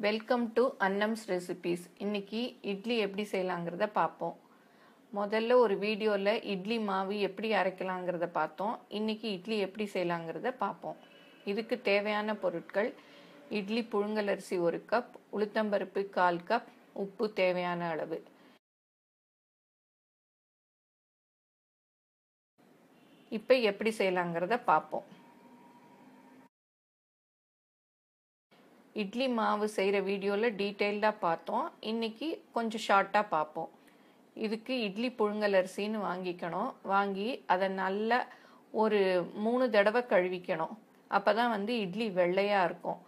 Welcome to Annam's recipes. இன்னைக்கு இட்லி எப்படி செய்யலாங்கிறத பார்ப்போம். முதல்ல ஒரு வீடியோவில் இட்லி மாவு எப்படி அரைக்கலாங்கிறத பார்த்தோம். இன்னைக்கு இட்லி எப்படி செய்யலாங்கிறத பார்ப்போம். இதுக்கு தேவையான பொருட்கள்: இட்லி புழுங்கலரிசி 1 கப், உளுத்தம்பருப்பு 1/4 கப், உப்பு தேவையான அளவு. இப்போ எப்படி செய்யலாங்கிறத பார்ப்போம். இட்லி மாவு செய்கிற வீடியோவில் டீட்டெயில்டாக பார்த்தோம். இன்றைக்கி கொஞ்சம் ஷார்ட்டாக பார்ப்போம். இதுக்கு இட்லி புழுங்கலரிசின்னு வாங்கிக்கணும். வாங்கி அதை நல்லா ஒரு 3 தடவை கழுவிக்கணும். அப்போ தான் இட்லி வெள்ளையாக இருக்கும்.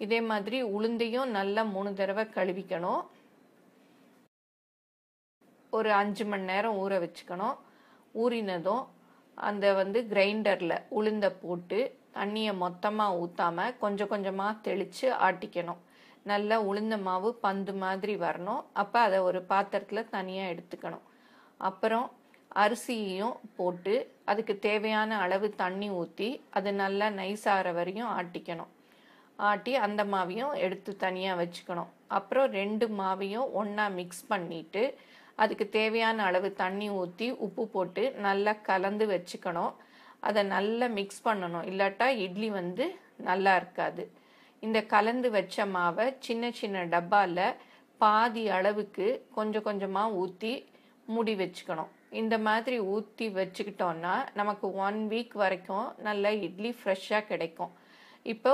இதே மாதிரி உளுந்தையும் நல்லா 3 தடவை கழுவிக்கணும். ஒரு 5 மணி நேரம் ஊற வச்சுக்கணும். ஊறினதும் அந்த கிரைண்டரில் உளுந்தை போட்டு தண்ணியை மொத்தமாக ஊற்றாமல் கொஞ்சம் கொஞ்சமாக தெளித்து ஆட்டிக்கணும். நல்லா உளுந்த மாவு பந்து மாதிரி வரணும். அப்போ அதை ஒரு பாத்திரத்தில் தனியாக எடுத்துக்கணும். அப்புறம் அரிசியையும் போட்டு அதுக்கு தேவையான அளவு தண்ணி ஊற்றி அது நல்லா நைஸாகிற வரையும் ஆட்டிக்கணும். ஆட்டி அந்த மாவையும் எடுத்து தனியாக வச்சுக்கணும். அப்புறம் 2 மாவையும் ஒன்றா மிக்ஸ் பண்ணிவிட்டு அதுக்கு தேவையான அளவு தண்ணி ஊற்றி உப்பு போட்டு நல்லா கலந்து வச்சுக்கணும். அதை நல்லா மிக்ஸ் பண்ணணும். இல்லாட்டா இட்லி நல்லா இருக்காது. இந்த கலந்து வச்ச மாவை சின்ன சின்ன டப்பாவில் பாதி அளவுக்கு கொஞ்சம் கொஞ்சமாக ஊற்றி மூடி வச்சுக்கணும். இந்த மாதிரி ஊற்றி வச்சுக்கிட்டோன்னா நமக்கு 1 வீக் வரைக்கும் நல்ல இட்லி ஃப்ரெஷ்ஷாக கிடைக்கும். இப்போ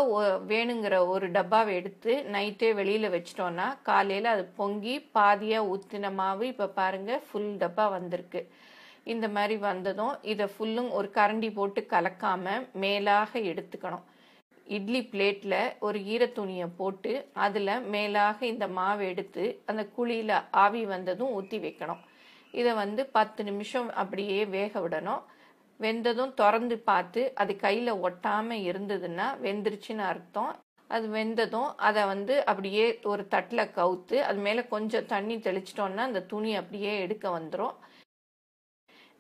வேணுங்கிற ஒரு டப்பாவை எடுத்து நைட்டே வெளியில் வச்சிட்டோன்னா காலையில் அது பொங்கி பாதியாக ஊற்றின மாவு இப்போ பாருங்கள் ஃபுல் டப்பா வந்திருக்கு. இந்த மாதிரி வந்ததும் இதை ஃபுல்லும் ஒரு கரண்டி போட்டு கலக்காமல் மேலாக எடுத்துக்கணும். இட்லி பிளேட்டில் ஒரு ஈரத்துணியை போட்டு அதில் மேலாக இந்த மாவை எடுத்து அந்த குழியில் ஆவி வந்ததும் ஊற்றி வைக்கணும். இதை 10 நிமிஷம் அப்படியே வேக விடணும். வெந்ததும் திறந்து பார்த்து அது கையில் ஒட்டாமல் இருந்ததுன்னா வெந்துருச்சுன்னு அர்த்தம். அது வெந்ததும் அதை அப்படியே ஒரு தட்டில் கவுத்து அது மேலே கொஞ்சம் தண்ணி தெளிச்சிட்டோன்னா அந்த துணி அப்படியே எடுக்க வந்துடும்.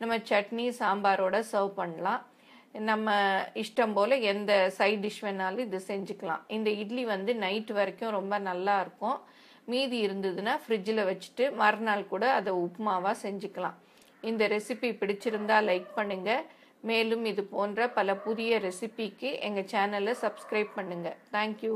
நம்ம சட்னி சாம்பாரோட சர்வ் பண்ணலாம். நம்ம இஷ்டம் போல் எந்த சைட் டிஷ் வேணாலும் இது செஞ்சுக்கலாம். இந்த இட்லி நைட்டு வரைக்கும் ரொம்ப நல்லா இருக்கும். மீதி இருந்ததுன்னா ஃப்ரிட்ஜில் வச்சுட்டு மறுநாள் கூட அதை உப்புமாவாக செஞ்சுக்கலாம். இந்த ரெசிபி பிடிச்சிருந்தா லைக் பண்ணுங்கள். மேலும் இது போன்ற பல புதிய ரெசிபிக்கு எங்கள் சேனலை சப்ஸ்கிரைப் பண்ணுங்கள். தேங்க்யூ.